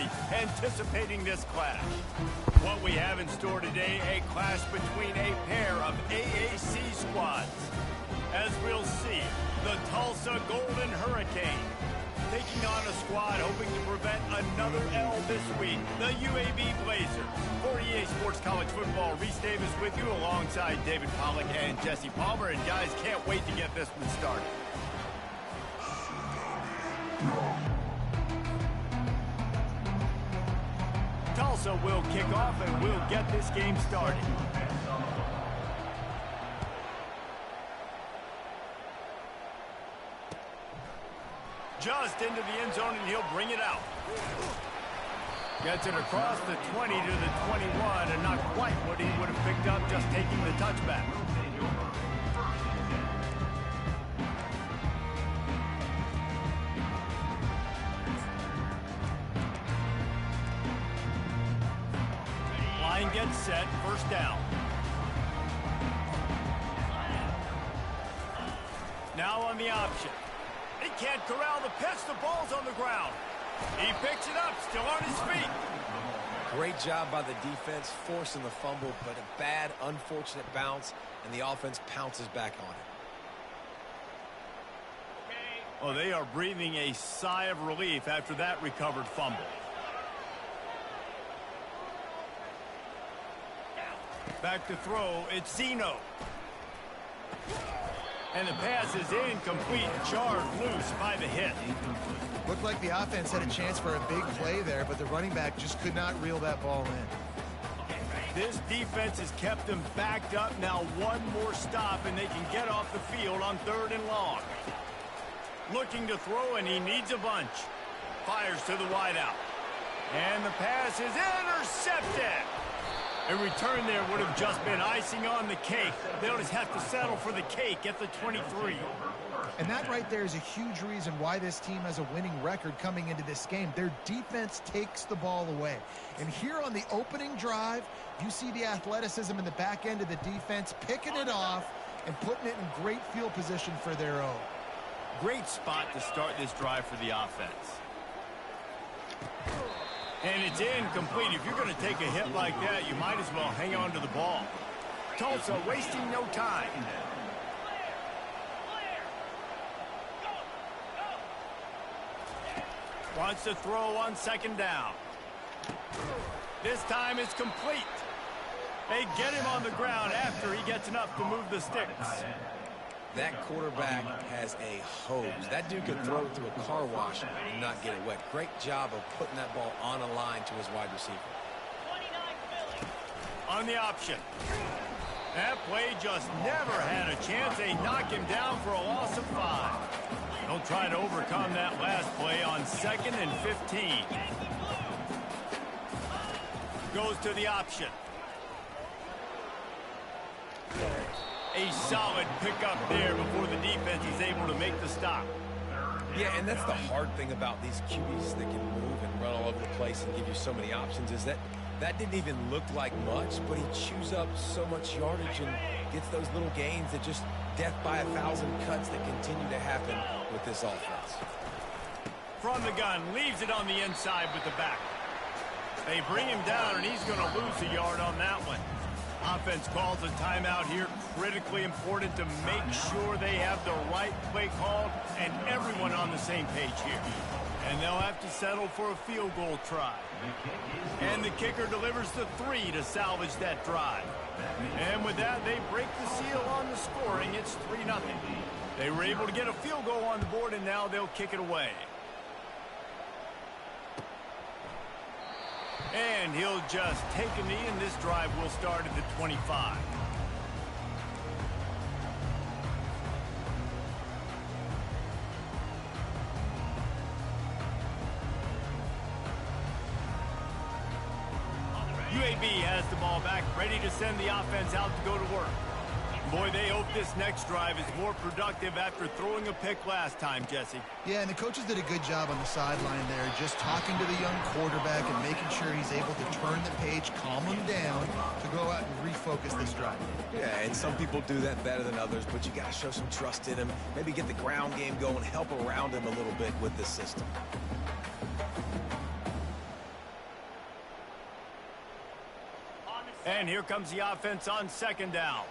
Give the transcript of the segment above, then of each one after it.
eagerly anticipating this clash. What we have in store today, a clash between a pair of AAC squads. As we'll see, the Tulsa Golden Hurricane taking on a squad hoping to prevent another L this week, the UAB Blazers. For EA Sports College Football, Reese Davis with you alongside David Pollack and Jesse Palmer. And guys, can't wait to get this one started. Tulsa will kick off and we'll get this game started. Just into the end zone, and he'll bring it out. Gets it across the 20 to the 21, and not quite what he would have picked up just taking the touchback. Line gets set, first down. Now on the option. He can't corral the pitch. The ball's on the ground. He picks it up, still on his feet. Great job by the defense, forcing the fumble, but a bad, unfortunate bounce, and the offense pounces back on it. Well, they are breathing a sigh of relief after that recovered fumble. Back to throw, it's Zeno. And the pass is incomplete, jarred loose by the hit. Looked like the offense had a chance for a big play there, but the running back just could not reel that ball in. This defense has kept them backed up. Now one more stop, and they can get off the field on 3rd and long. Looking to throw, and he needs a bunch. Fires to the wideout. And the pass is intercepted. A return there would have just been icing on the cake. They'll just have to settle for the cake at the 23. And that right there is a huge reason why this team has a winning record coming into this game. Their defense takes the ball away. And here on the opening drive, you see the athleticism in the back end of the defense picking it off and putting it in great field position for their own. Great spot to start this drive for the offense. And it's incomplete. If you're going to take a hit like that, you might as well hang on to the ball. Tulsa wasting no time. Wants to throw on 2nd down. This time it's complete. They get him on the ground after he gets enough to move the sticks. That quarterback has a hose. That dude could throw it through a car wash and not get it wet. Great job of putting that ball on a line to his wide receiver. On the option. That play just never had a chance. They knock him down for a loss of 5. They'll try to overcome that last play on 2nd and 15. Goes to the option. A solid pickup there before the defense is able to make the stop. Yeah, and that's the hard thing about these QBs that can move and run all over the place and give you so many options is that didn't even look like much, but he chews up so much yardage and gets those little gains that just death by 1,000 cuts that continue to happen with this offense. From the gun, leaves it on the inside with the back. They bring him down, and he's going to lose a yard on that one. Offense calls a timeout here. Critically important to make sure they have the right play called and everyone on the same page here. And they'll have to settle for a field goal try. And the kicker delivers the 3 to salvage that drive. And with that, they break the seal on the scoring. It's 3-0. They were able to get a field goal on the board, and now they'll kick it away. And he'll just take a knee, and this drive will start at the 25. UAB has the ball back, ready to send the offense out to go to work. Boy, they hope this next drive is more productive after throwing a pick last time, Jesse. Yeah, and the coaches did a good job on the sideline there, just talking to the young quarterback and making sure he's able to turn the page, calm him down, to go out and refocus this drive. Yeah, and some people do that better than others, but you got to show some trust in him, maybe get the ground game going, help around him a little bit with this system. And here comes the offense on second down.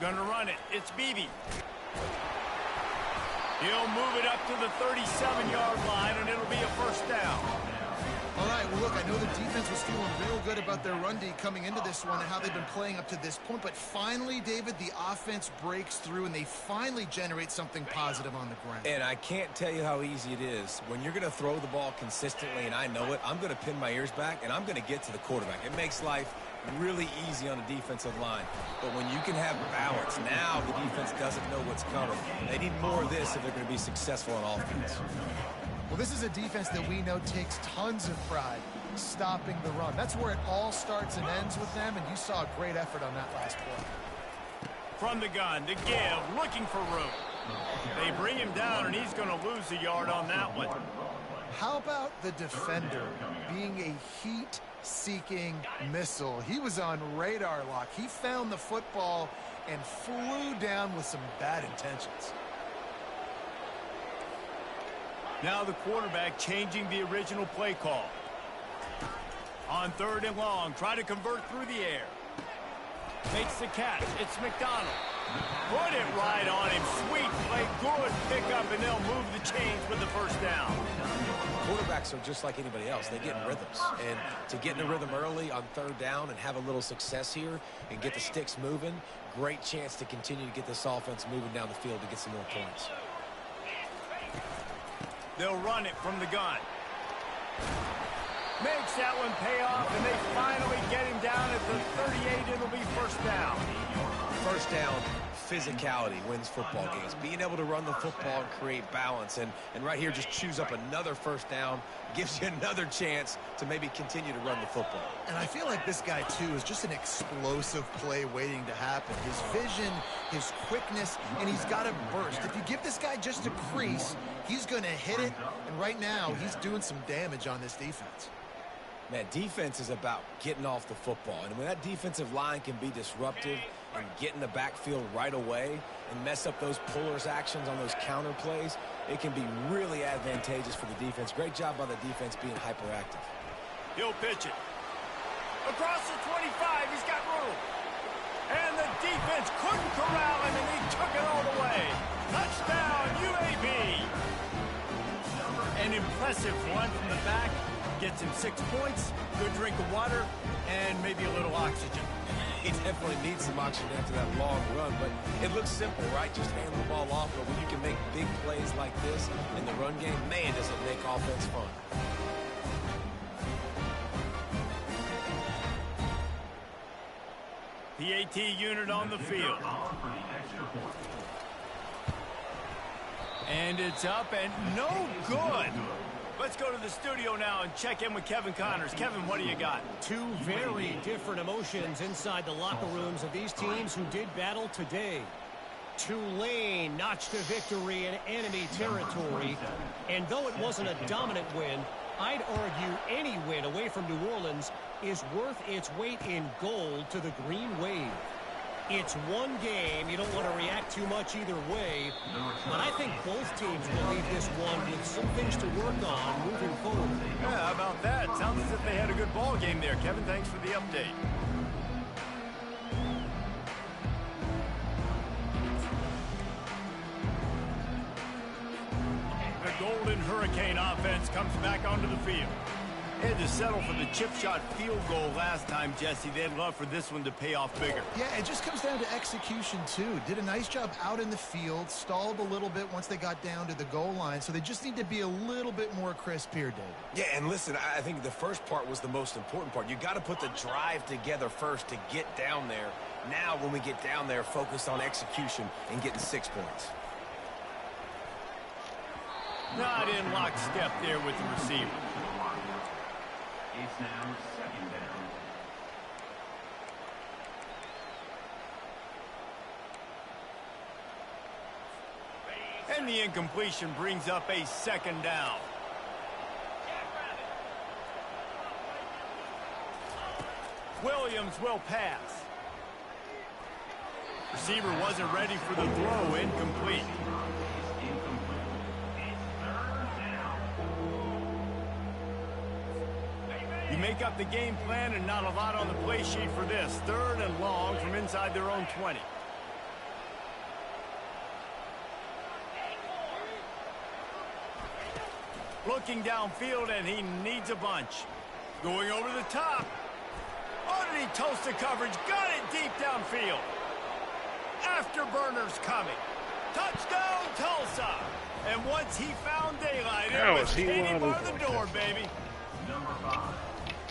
Gonna run it. It's Beebe. He'll move it up to the 37-yard line, and it'll be a first down. All right, well, look, I know the defense was feeling real good about their run D coming into this one and how they've been playing up to this point. But finally, David, the offense breaks through, and they finally generate something positive on the ground. And I can't tell you how easy it is. When you're going to throw the ball consistently, and I know it, I'm going to pin my ears back, and I'm going to get to the quarterback. It makes life really easy on the defensive line. But when you can have balance, now the defense doesn't know what's coming. They need more of this if they're going to be successful on offense. Well, this is a defense that we know takes tons of pride stopping the run. That's where it all starts and ends with them, and you saw a great effort on that last play. From the gun to give, looking for room. They bring him down, and he's going to lose a yard on that one. How about the defender being a heat-seeking missile? He was on radar lock. He found the football and flew down with some bad intentions. Now the quarterback changing the original play call. On third and long, try to convert through the air. Makes the catch. It's McDonald. Put it right on him. Sweet play. Good pickup, and they'll move the chains with the first down. Quarterbacks are just like anybody else. They get in rhythms. And to get in a rhythm early on third down and have a little success here and get the sticks moving, great chance to continue to get this offense moving down the field to get some more points. They'll run it from the gun. Makes that one pay off, and they finally get him down at the 38. It'll be first down. First down, physicality wins football games. Being able to run the football and create balance. And right here, just choose up another first down. Gives you another chance to maybe continue to run the football. And I feel like this guy, too, is just an explosive play waiting to happen. His vision, his quickness, and he's got a burst. If you give this guy just a crease, he's going to hit it. And right now, he's doing some damage on this defense. Man, defense is about getting off the football. And when that defensive line can be disruptive and get in the backfield right away and mess up those pullers actions on those counter plays, it can be really advantageous for the defense. Great job by the defense being hyperactive. He'll pitch it. Across the 25, he's got room. And the defense couldn't corral him, and he took it all the way. Touchdown, UAB. An impressive run from the back. Gets him 6 points, good drink of water, and maybe a little oxygen. He definitely needs some oxygen after that long run, but it looks simple, right? Just hand the ball off, but when you can make big plays like this in the run game, man, does it make offense fun. The AT unit on the field. And it's up and no good. Let's go to the studio now and check in with Kevin Connors. Kevin, what do you got? Two very different emotions inside the locker rooms of these teams who did battle today. Tulane notched a victory in enemy territory, and though it wasn't a dominant win, I'd argue any win away from New Orleans is worth its weight in gold to the Green Wave. It's one game. You don't want to react too much either way, but I think both teams will leave this one with some things to work on moving forward. Yeah, how about that? Sounds as if they had a good ball game there. Kevin, thanks for the update. The Golden Hurricane offense comes back onto the field. They had to settle for the chip shot field goal last time, Jesse. They'd love for this one to pay off bigger. Yeah, it just comes down to execution, too. Did a nice job out in the field, stalled a little bit once they got down to the goal line, so they just need to be a little bit more crisp here, David. Yeah, and listen, I think the first part was the most important part. You got to put the drive together first to get down there. Now, when we get down there, focus on execution and getting 6 points. Not in lockstep there with the receiver. It's now second down. And the incompletion brings up a second down. Williams will pass. Receiver wasn't ready for the throw. Incomplete. make up the game plan and not a lot on the play sheet for this. 3rd and long from inside their own 20. Looking downfield, and he needs a bunch. Going over the top. Oh, did he toast the coverage? Got it deep downfield. Afterburners coming. Touchdown, Tulsa. And once he found daylight, it was Katie bar the door, baby.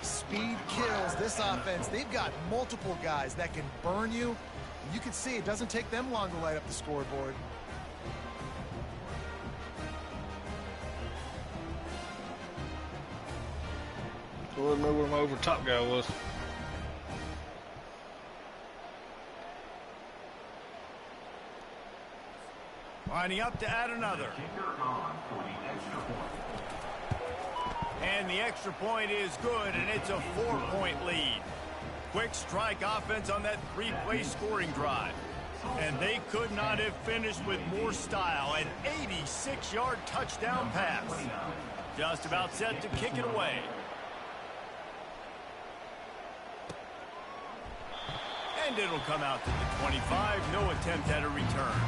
Speed kills this offense. They've got multiple guys that can burn you. You can see it doesn't take them long to light up the scoreboard. I don't know where my over top guy was. Lining up to add another. And the extra point is good, and it's a 4-point lead. Quick strike offense on that 3-play scoring drive. And they could not have finished with more style. An 86-yard touchdown pass. Just about set to kick it away. And it'll come out to the 25. No attempt at a return.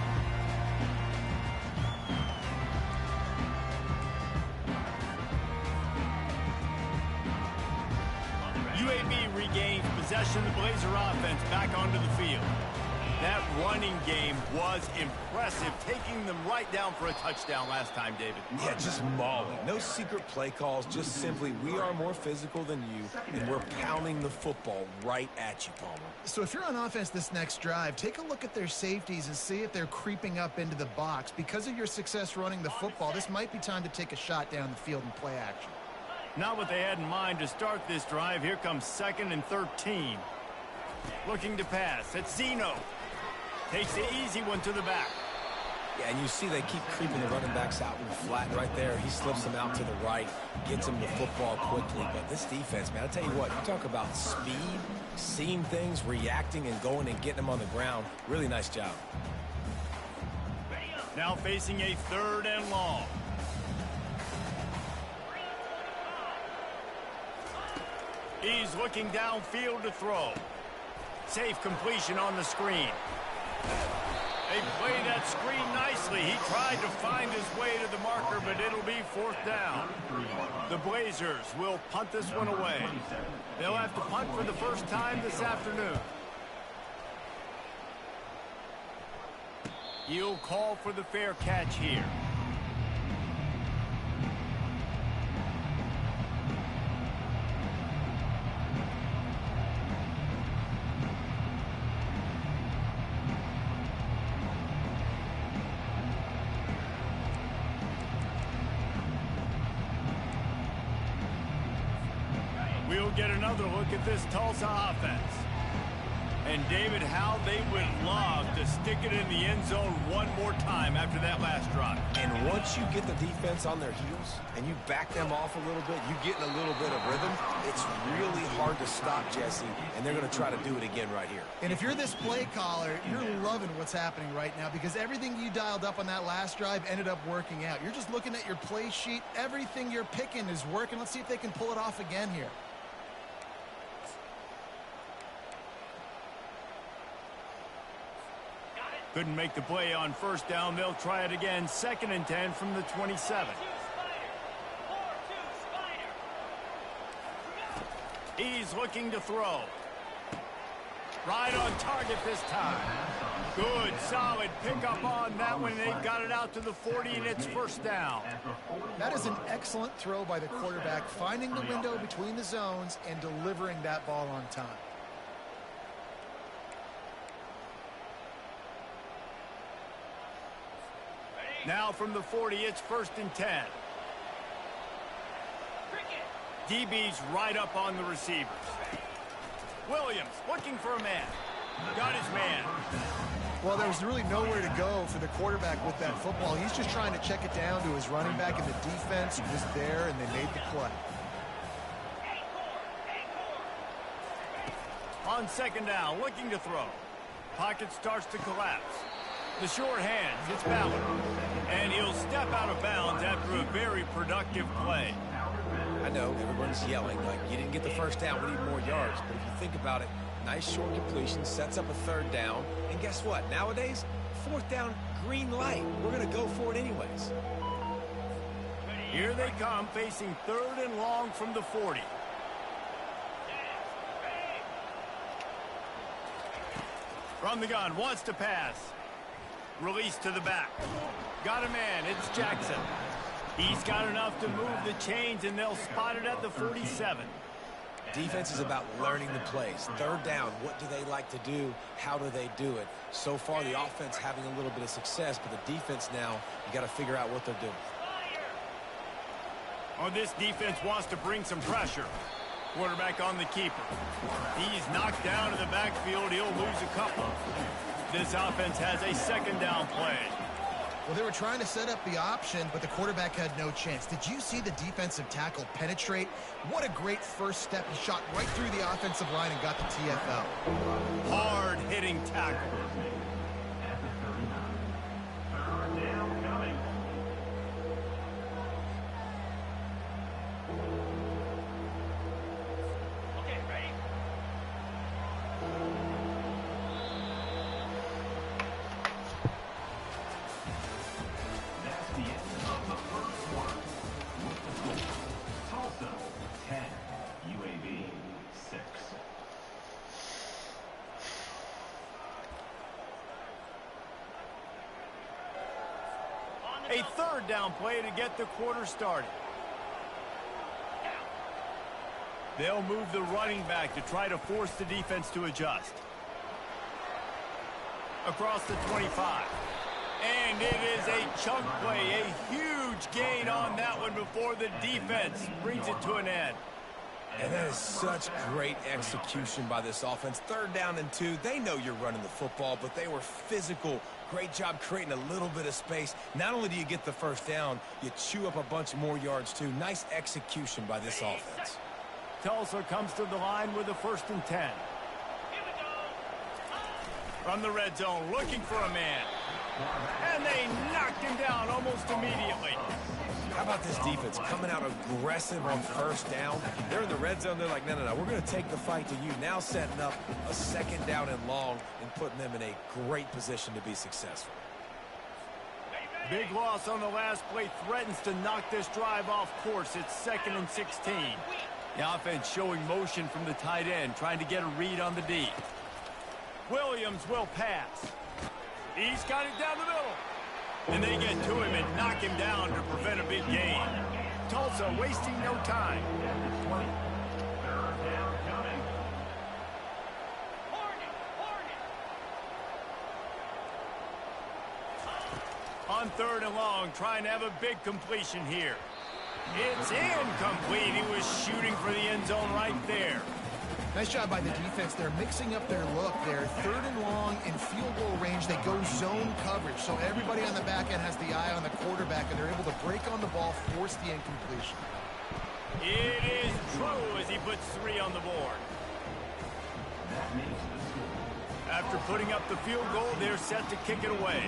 UAB regains possession. The Blazer offense back onto the field. That running game was impressive, taking them right down for a touchdown last time, David. Yeah, just mauling. No secret play calls, just simply we are more physical than you, and we're pounding the football right at you, Palmer. So if you're on offense this next drive, take a look at their safeties and see if they're creeping up into the box. Because of your success running the football, this might be time to take a shot down the field and play action. Not what they had in mind to start this drive. Here comes 2nd and 13. Looking to pass. It's Zeno. Takes the easy one to the back. Yeah, and you see they keep creeping the running backs out in the flat right there. He slips them out to the right, gets them the football quickly. But this defense, man, I tell you what, you talk about speed, seeing things, reacting, and going and getting them on the ground. Really nice job. Now facing a 3rd and long. He's looking downfield to throw. Safe completion on the screen. They play that screen nicely. He tried to find his way to the marker, but it'll be 4th down. The Blazers will punt this one away. They'll have to punt for the first time this afternoon. He'll call for the fair catch here. We'll get another look at this Tulsa offense. And, David, how they would love to stick it in the end zone one more time after that last drive. And once you get the defense on their heels and you back them off a little bit, you get in a little bit of rhythm, it's really hard to stop, Jesse, and they're going to try to do it again right here. And if you're this play caller, you're loving what's happening right now because everything you dialed up on that last drive ended up working out. You're just looking at your play sheet. Everything you're picking is working. Let's see if they can pull it off again here. Couldn't make the play on 1st down. They'll try it again. 2nd and 10 from the 27. He's looking to throw. Right on target this time. Good, solid pickup on that one. They've got it out to the 40, and it's 1st down. That is an excellent throw by the quarterback, finding the window between the zones and delivering that ball on time. Now from the 40, it's 1st and 10. DB's right up on the receivers. Williams looking for a man. Got his man. Well, there was really nowhere to go for the quarterback with that football. He's just trying to check it down to his running back, and the defense was there, and they made the play. On 2nd down, looking to throw. Pocket starts to collapse. The short hands, it's Ballard. And he'll step out of bounds after a very productive play. I know everyone's yelling, like, you didn't get the first down, we need more yards. But if you think about it, nice short completion, sets up a third down. And guess what? Nowadays, fourth down, green light. We're going to go for it anyways. Here they come, facing 3rd and long from the 40. From the gun, wants to pass. Release to the back. Got a man, it's Jackson. He's got enough to move the chains, and they'll spot it at the 47. Defense is about learning the plays. 3rd down, what do they like to do? How do they do it? So far, the offense having a little bit of success, but the defense now, you got to figure out what they're doing. Oh, this defense wants to bring some pressure. Quarterback on the keeper. He's knocked down in the backfield. He'll lose a couple. This offense has a 2nd down play. Well, they were trying to set up the option, but the quarterback had no chance. Did you see the defensive tackle penetrate? What a great first step. He shot right through the offensive line and got the TFL. Hard-hitting tackle. A 3rd down play to get the quarter started. They'll move the running back to try to force the defense to adjust. Across the 25. And it is a chunk play, a huge gain on that one before the defense brings it to an end. And that is such great execution by this offense. 3rd down and 2. They know you're running the football, but they were physical. Great job creating a little bit of space. Not only do you get the first down, you chew up a bunch more yards, too. Nice execution by this offense. Tulsa comes to the line with a 1st and 10. From the red zone, looking for a man. And they knocked him down almost immediately. How about this defense coming out aggressive on 1st down? They're in the red zone. They're like, no, we're going to take the fight to you. Now setting up a 2nd down and long and putting them in a great position to be successful. Big loss on the last play threatens to knock this drive off course. It's 2nd and 16. The offense showing motion from the tight end, trying to get a read on the D. Williams will pass. He's got it down the middle. And they get to him and knock him down to prevent a big gain. Tulsa wasting no time. On 3rd and long, trying to have a big completion here. It's incomplete. He was shooting for the end zone right there. Nice job by the defense. They're mixing up their look. They're 3rd and long in field goal range. They go zone coverage. So everybody on the back end has the eye on the quarterback, and they're able to break on the ball, force the incompletion. It is true as he puts 3 on the board. After putting up the field goal, they're set to kick it away.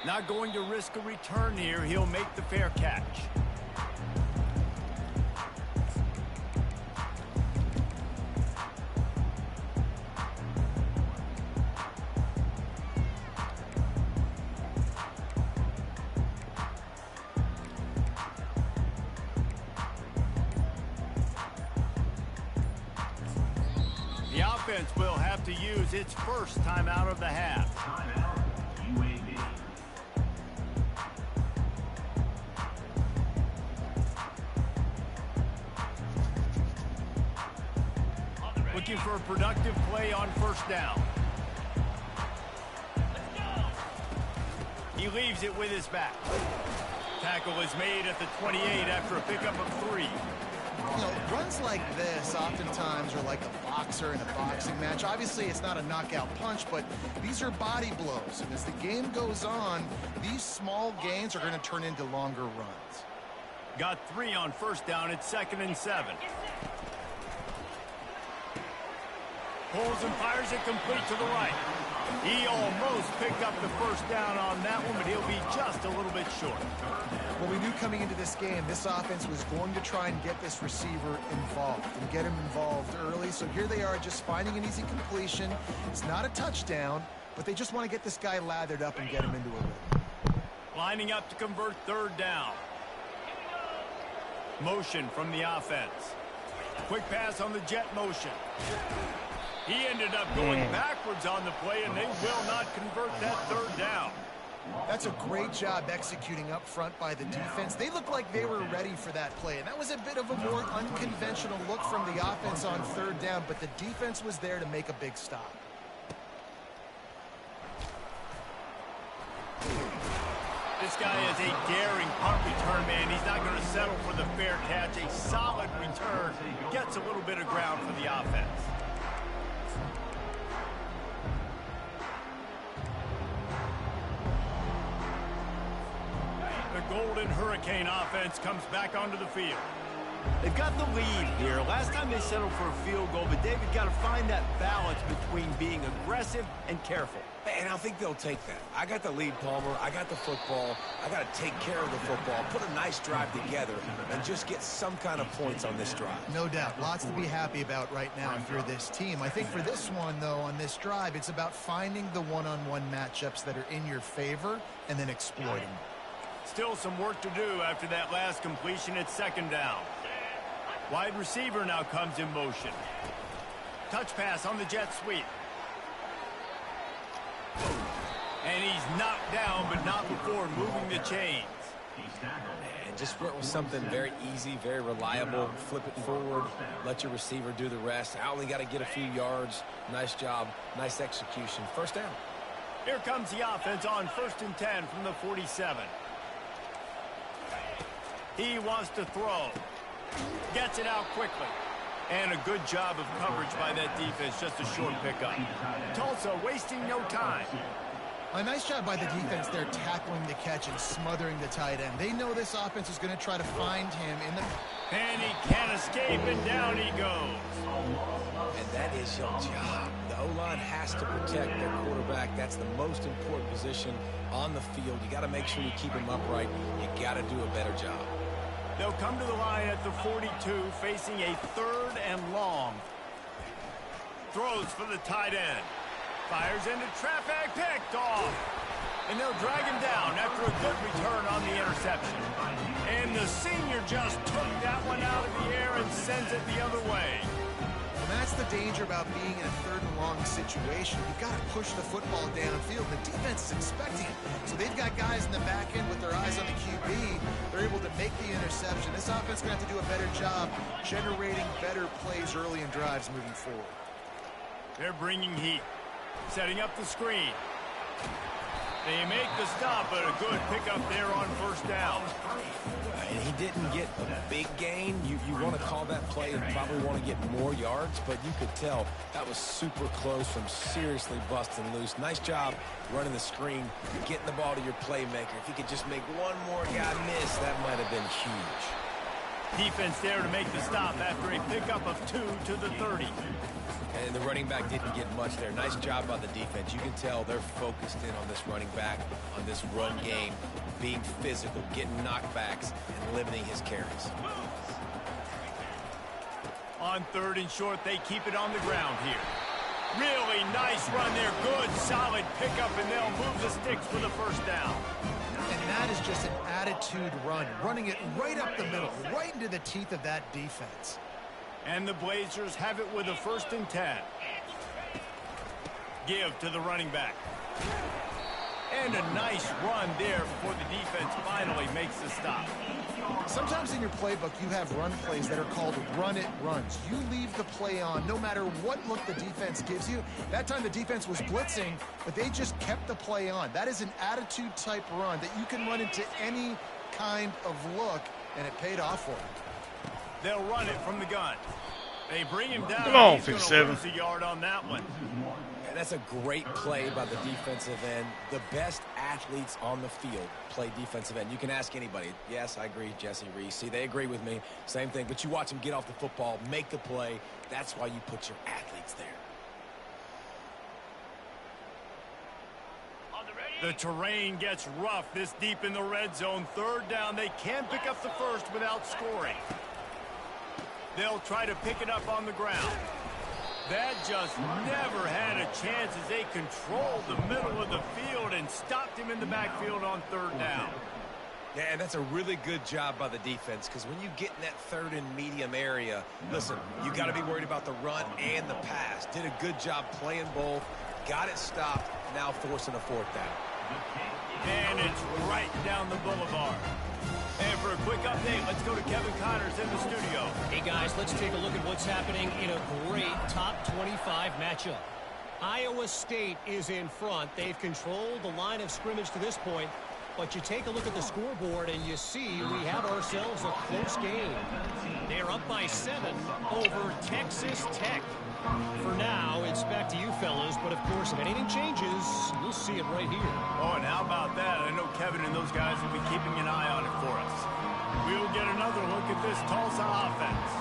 Not going to risk a return here. He'll make the fair catch. The offense will have to use its first timeout of the half. Timeout, UAB. Looking for a productive play on 1st down. He leaves it with his back. Tackle is made at the 28 after a pickup of 3. You know, runs like this oftentimes are like a boxer in a boxing match. Obviously, it's not a knockout punch, but these are body blows. And as the game goes on, these small gains are going to turn into longer runs. Got 3 on 1st down. It's 2nd and 7. Pulls and fires it complete to the right. He almost picked up the first down on that one, but he'll be just a little bit short. Well, we knew coming into this game, this offense was going to try and get this receiver involved and get him involved early. So here they are just finding an easy completion. It's not a touchdown, but they just want to get this guy lathered up and get him into a rhythm. Lining up to convert third down. Motion from the offense. Quick pass on the jet motion. He ended up going backwards on the play, and they will not convert that third down. That's a great job executing up front by the defense. They looked like they were ready for that play, and that was a bit of a more unconventional look from the offense on third down, but the defense was there to make a big stop. This guy is a daring punt return man. He's not going to settle for the fair catch. A solid return. Gets a little bit of ground for the offense. The Golden Hurricane offense comes back onto the field. They've got the lead here. Last time they settled for a field goal, but David got to find that balance between being aggressive and careful. And I think they'll take that. I got the lead, Palmer. I got the football. I got to take care of the football, put a nice drive together, and just get some kind of points on this drive. No doubt. Lots to be happy about right now if you're this team. I think for this one, though, on this drive, it's about finding the one-on-one matchups that are in your favor and then exploiting them. Still some work to do after that last completion at second down. Wide receiver now comes in motion. Touch pass on the jet sweep. And he's knocked down, but not before moving the chains. And just went with something very easy, very reliable. Flip it forward, let your receiver do the rest. I only got to get a few yards. Nice job, nice execution. First down. Here comes the offense on 1st and 10 from the 47. He wants to throw. Gets it out quickly. And a good job of coverage by that defense. Just a short pickup. Tulsa wasting no time. A nice job by the defense there tackling the catch and smothering the tight end. They know this offense is going to try to find him in the... And he can't escape, and down he goes. And that is your job. The O-line has to protect their quarterback. That's the most important position on the field. You got to make sure you keep him upright. You got to do a better job. They'll come to the line at the 42, facing a 3rd and long. Throws for the tight end. Fires into traffic, picked off. And they'll drag him down after a good return on the interception. And the senior just took that one out of the air and sends it the other way. And that's the danger about being in a 3rd and long situation. You've got to push the football downfield. The defense is expecting it. So they've got guys in the back end with their eyes on the QB. They're able to make the interception. This offense is going to have to do a better job generating better plays early in drives moving forward. They're bringing heat. Setting up the screen. They make the stop, but a good pickup there on 1st down. And he didn't get a big gain. You want to call that play and probably want to get more yards, but you could tell that was super close from seriously busting loose. Nice job running the screen, getting the ball to your playmaker. If he could just make one more guy miss, that might have been huge. Defense there to make the stop after a pickup of 2 to the 30. And the running back didn't get much there. Nice job by the defense. You can tell they're focused in on this running back, on this run game, being physical, getting knockbacks, and limiting his carries. On 3rd and short, they keep it on the ground here. Really nice run there. Good, solid pickup, and they'll move the sticks for the 1st down. And that is just an attitude run, running it right up the middle, right into the teeth of that defense. And the Blazers have it with a 1st and 10. Give to the running back. And a nice run there before the defense finally makes the stop. Sometimes in your playbook, you have run plays that are called run-it runs. You leave the play on no matter what look the defense gives you. That time the defense was blitzing, but they just kept the play on. That is an attitude-type run that you can run into any kind of look, and it paid off for them. They'll run it from the gun. They bring him down. Come on, He's gonna 57. lose a yard on that one. And that's a great play by the defensive end. The best athletes on the field play defensive end. You can ask anybody. Yes, I agree, Jesse Reese. See, they agree with me. Same thing. But you watch them get off the football, make the play. That's why you put your athletes there. The terrain gets rough this deep in the red zone. Third down, they can pick up the first without scoring. They'll try to pick it up on the ground. That just never had a chance as they controlled the middle of the field and stopped him in the backfield on third down. Yeah, and that's a really good job by the defense, because when you get in that third and medium area, listen, you got to be worried about the run and the pass. Did a good job playing both, got it stopped, now forcing a fourth down. And it's right down the boulevard. And for a quick update, let's go to Kevin Connors in the studio. Hey, guys, let's take a look at what's happening in a great top 25 matchup. Iowa State is in front. They've controlled the line of scrimmage to this point. But you take a look at the scoreboard and you see we have ourselves a close game. They're up by 7 over Texas Tech. For now, it's back to you fellas, but of course, if anything changes, you'll see it right here. Oh, and how about that? I know Kevin and those guys will be keeping an eye on it for us. We'll get another look at this Tulsa offense.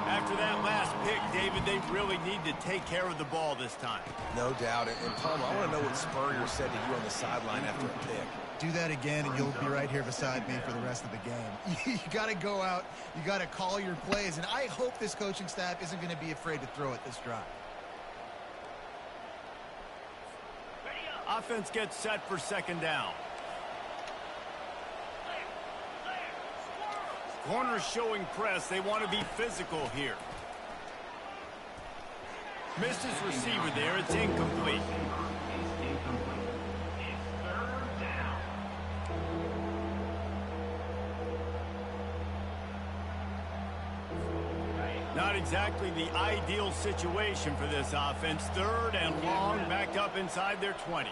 After that last pick, David, they really need to take care of the ball this time. No doubt. And Palmer, I want to know what Spurrier said to you on the sideline after a pick. Do that again, and you'll be right here beside me for the rest of the game. You got to go out. You got to call your plays, and I hope this coaching staff isn't going to be afraid to throw it this drive. Offense gets set for second down. Corners showing press. They want to be physical here. Missed his receiver there. It's incomplete. Not exactly the ideal situation for this offense. Third and long, backed up inside their 20.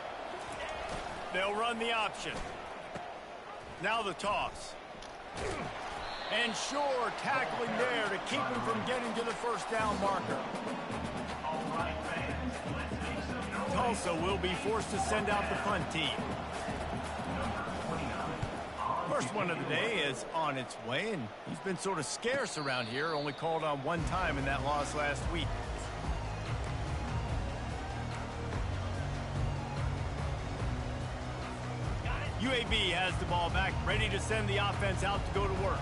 They'll run the option. Now the toss. And sure, tackling there to keep him from getting to the first down marker. Tulsa will be forced to send out the punt team. First one of the day is on its way, and he's been sort of scarce around here, only called on one time in that loss last week. UAB has the ball back, ready to send the offense out to go to work.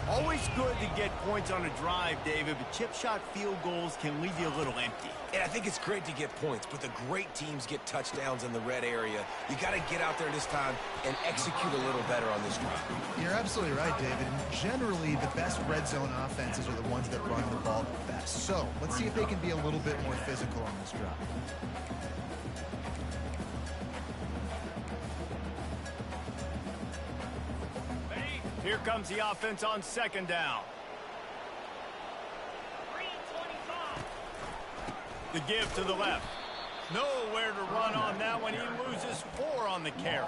Always good to get points on a drive, David, but chip shot field goals can leave you a little empty. And I think it's great to get points, but the great teams get touchdowns in the red area. You got to get out there this time and execute a little better on this drive. You're absolutely right, David. Generally, the best red zone offenses are the ones that run the ball the best. So let's see if they can be a little bit more physical on this drive. Here comes the offense on second down. The give to the left. Nowhere to run on that one. He loses 4 on the carry.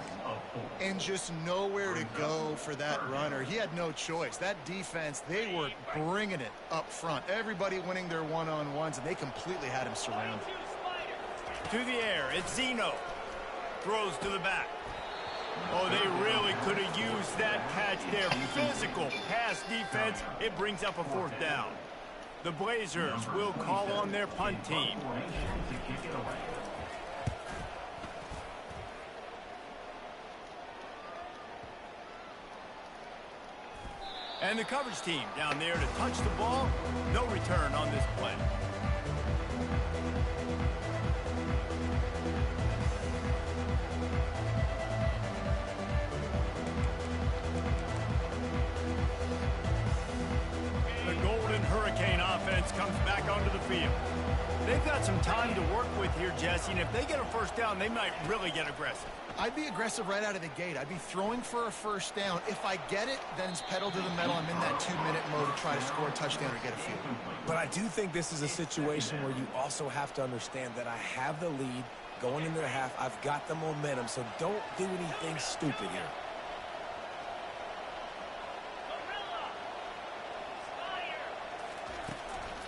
And just nowhere to go for that runner. He had no choice. That defense, they were bringing it up front. Everybody winning their one-on-ones, and they completely had him surrounded. To the air, it's Zeno. Throws to the back. Oh, they really could have used that catch there. Physical pass defense. It brings up a fourth down. The Blazers will call on their punt team. And the coverage team down there to touch the ball. No return on this play. Hurricane offense comes back onto the field. They've got some time to work with here, Jesse, and if they get a first down, they might really get aggressive. I'd be aggressive right out of the gate. I'd be throwing for a first down. If I get it, then it's pedal to the metal. I'm in that 2-minute mode to try to score a touchdown or get a field. But I do think this is a situation where you also have to understand that I have the lead going into the half. I've got the momentum, so don't do anything stupid here.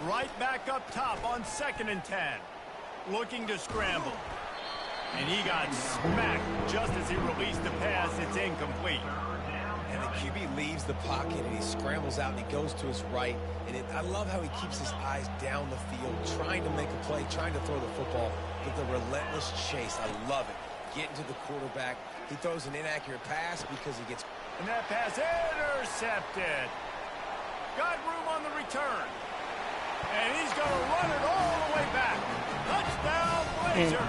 Right back up top on 2nd and 10. Looking to scramble. And he got smacked just as he released the pass. It's incomplete. And the QB leaves the pocket and he scrambles out and he goes to his right. And I love how he keeps his eyes down the field, trying to make a play, trying to throw the football with the relentless chase. I love it. getting to the quarterback. He throws an inaccurate pass because he gets... And that pass intercepted. Got room on the return. And he's going to run it all the way back. Touchdown, Blazers.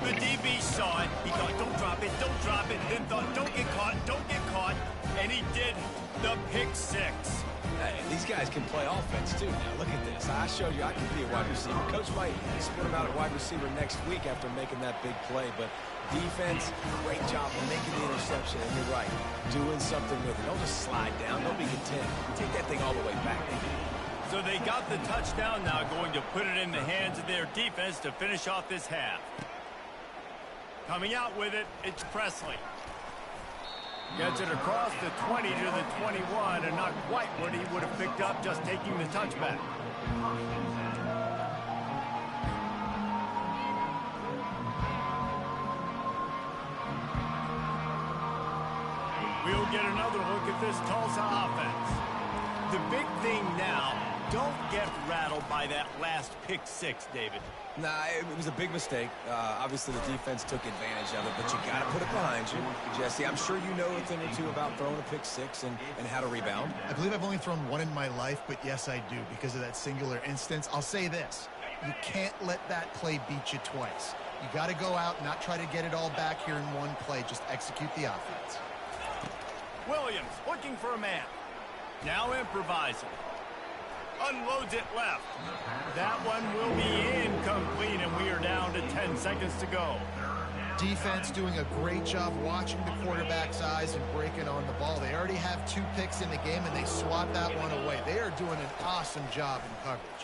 The DB saw it. He thought, don't drop it, don't drop it. Then thought, don't get caught, don't get caught. And he did the pick six. Hey, these guys can play offense, too. Now, look at this. I showed you I can be a wide receiver. Coach might split him out at wide receiver next week after making that big play. But defense, great job of making the interception. And you're right, doing something with it. Don't just slide down. Don't be content. Take that thing all the way back. So they got the touchdown now, going to put it in the hands of their defense to finish off this half. Coming out with it, it's Presley. Gets it across the 20 to the 21, and not quite what he would have picked up just taking the touchback. We'll get another look at this Tulsa offense. The big thing now, don't get rattled by that last pick six, David. Nah, it was a big mistake. Obviously, the defense took advantage of it, but you got to put it behind you. Jesse, I'm sure you know a thing or two about throwing a pick six and how to rebound. I believe I've only thrown one in my life, but yes, I do because of that singular instance. I'll say this. You can't let that play beat you twice. You got to go out and not try to get it all back here in one play. Just execute the offense. Williams looking for a man. Now improvising. Unloads it left. That one will be incomplete, and we are down to 10 seconds to go. Defense doing a great job watching the quarterback's eyes and breaking on the ball. They already have 2 picks in the game, and they swat that one away. They are doing an awesome job in coverage.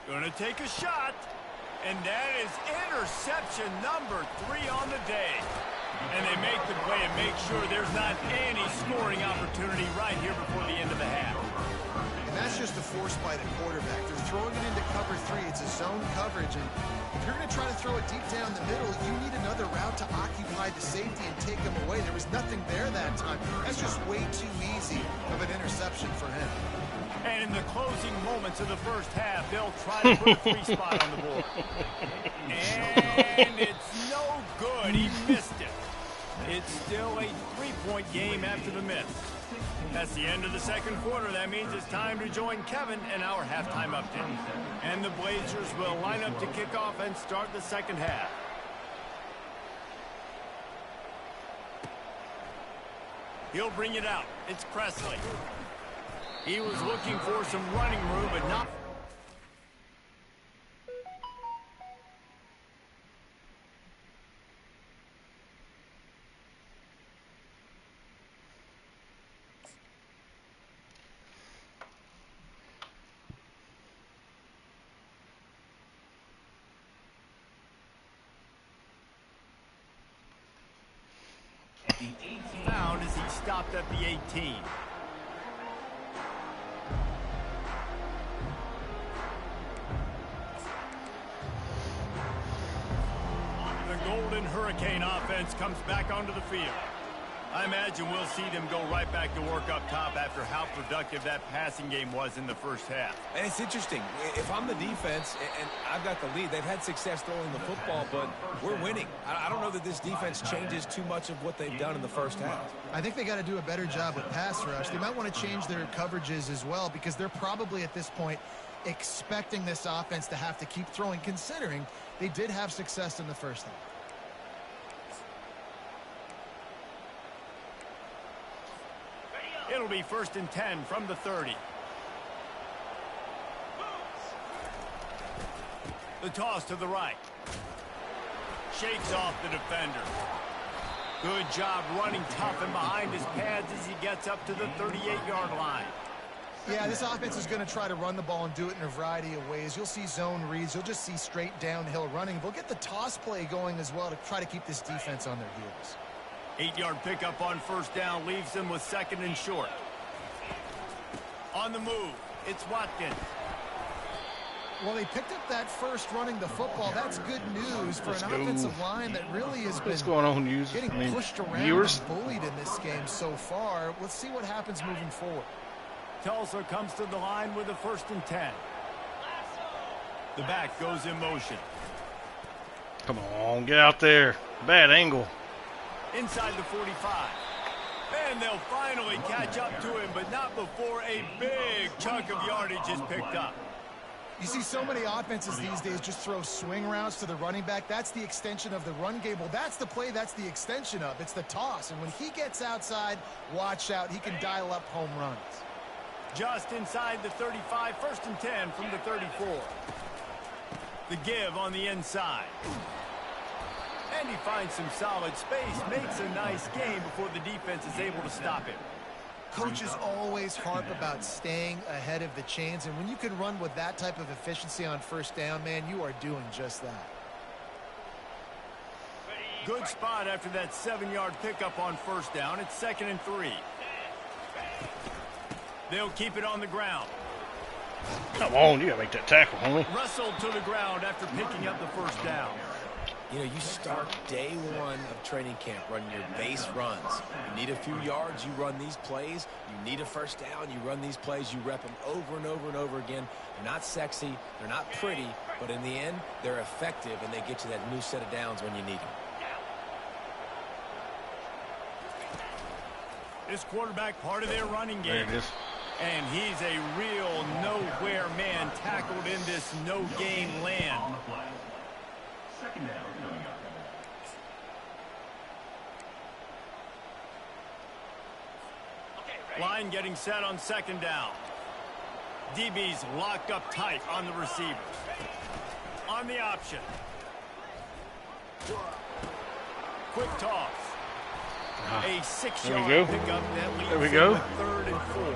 Going to take a shot, and that is interception number 3 on the day. And they make the play and make sure there's not any scoring opportunity right here before the end of the half. And that's just a force by the quarterback. They're throwing it into cover 3. It's a zone coverage. And if you're going to try to throw it deep down the middle, you need another route to occupy the safety and take them away. There was nothing there that time. That's just way too easy of an interception for him. And in the closing moments of the first half, they'll try to put a 3 spot on the board. And it's no good. He missed it. It's still a 3-point game after the miss. That's the end of the second quarter. That means it's time to join Kevin in our halftime update. And the Blazers will line up to kick off and start the second half. He'll bring it out. It's Presley. He was looking for some running room, but not... found as he stopped at the 18. The Golden Hurricane offense comes back onto the field. I imagine we'll see them go right back to work up top after how productive that passing game was in the first half. And it's interesting. If I'm the defense and I've got the lead, they've had success throwing the football, but we're winning. I don't know that this defense changes too much of what they've done in the first half. I think they got to do a better job with pass rush. They might want to change their coverages as well because they're probably at this point expecting this offense to have to keep throwing, considering they did have success in the first half. It'll be 1st and 10 from the 30. The toss to the right. Shakes off the defender. Good job running tough and behind his pads as he gets up to the 38-yard line. Yeah, this offense is going to try to run the ball and do it in a variety of ways. You'll see zone reads. You'll just see straight downhill running. They'll get the toss play going as well to try to keep this defense on their heels. 8-yard pickup on 1st down leaves them with 2nd and short. On the move, it's Watkins. Well, they picked up that first running the football. That's good news for an offensive line that really has been going on, users? getting pushed around viewers? and bullied in this game so far. Let's see what happens moving forward. Tulsa comes to the line with a 1st and 10. The back goes in motion. Come on, get out there. Bad angle. Inside the 45. And they'll finally catch up to him, but not before a big chunk of yardage is picked up. You see so many offenses these days just throw swing routes to the running back. That's the extension of the run game. Well, that's the play that's the extension of. It's the toss. And when he gets outside, watch out. He can dial up home runs. Just inside the 35, 1st and 10 from the 34. The give on the inside. And he finds some solid space, makes a nice game before the defense is able to stop him. Coaches always harp about staying ahead of the chains, and when you can run with that type of efficiency on 1st down, man, you are doing just that. Good spot after that 7-yard pickup on 1st down. It's 2nd and 3. They'll keep it on the ground. Come on, you gotta make that tackle, homie. Wrestled to the ground after picking up the 1st down. You know, you start day one of training camp running your base runs. You need a few yards, you run these plays. You need a 1st down, you run these plays. You rep them over and over and over again. They're not sexy, they're not pretty, but in the end, they're effective, and they get you that new set of downs when you need them. This quarterback, part of their running game. There it is. And he's a real nowhere man tackled in this no-game land. On the play. 2nd down coming up. Line getting set on 2nd down. DB's locked up tight on the receivers. On the option. Quick toss. A 6-yard pickup that leads There we go. 3rd and 4.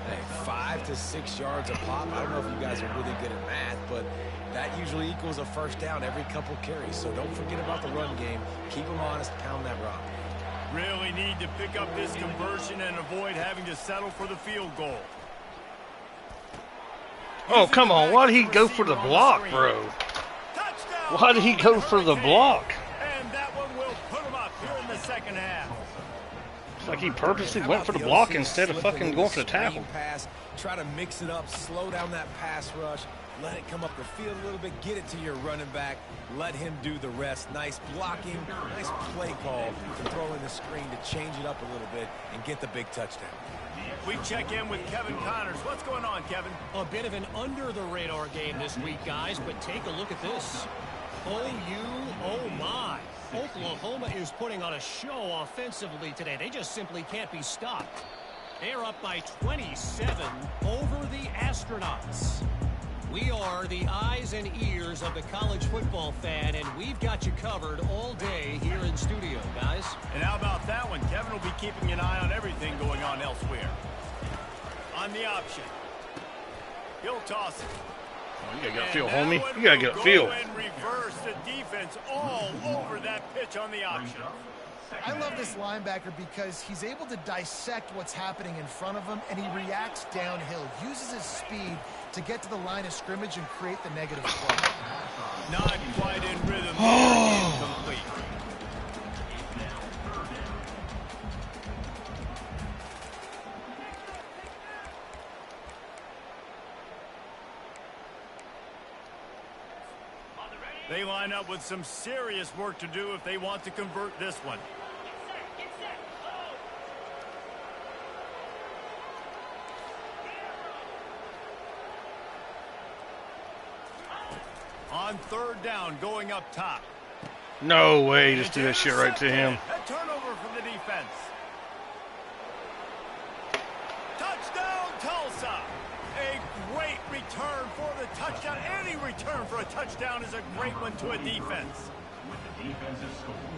Hey, 5 to 6 yards a pop. I don't know if you guys are really good at math, but that usually equals a 1st down every couple carries. So don't forget about the run game. Keep them honest. Pound that rock. Really need to pick up this conversion and avoid having to settle for the field goal. Oh, come on. Why did he go for the block, bro? Touchdown! Why did he go for the block? And that one will put him up here in the 2nd half. It's like he purposely went for the block instead of fucking going for the tackle. Pass, try to mix it up, slow down that pass rush, let it come up the field a little bit, get it to your running back, let him do the rest. Nice blocking, nice play call to throw in the screen to change it up a little bit and get the big touchdown. We check in with Kevin Connors. What's going on, Kevin? A bit of an under-the-radar game this week, guys, but take a look at this. Oh my. Oklahoma is putting on a show offensively today. They just simply can't be stopped. They're up by 27 over the Astronauts. We are the eyes and ears of the college football fan, and we've got you covered all day here in studio, guys. And how about that one? Kevin will be keeping an eye on everything going on elsewhere. On the option. He'll toss it. Oh, you gotta get a feel, homie. You gotta get a feel. And reverse the defense all over that pitch on the option. I love this linebacker because he's able to dissect what's happening in front of him, and he reacts downhill, uses his speed to get to the line of scrimmage and create the negative play. Not quite in rhythm. Incomplete. They line up with some serious work to do if they want to convert this one. On 3rd down, going up top. No way, just do that shit right to him. A turnover for the defense. Touchdown, Tulsa. A great return for the touchdown. Any return for a touchdown is a great one to a defense.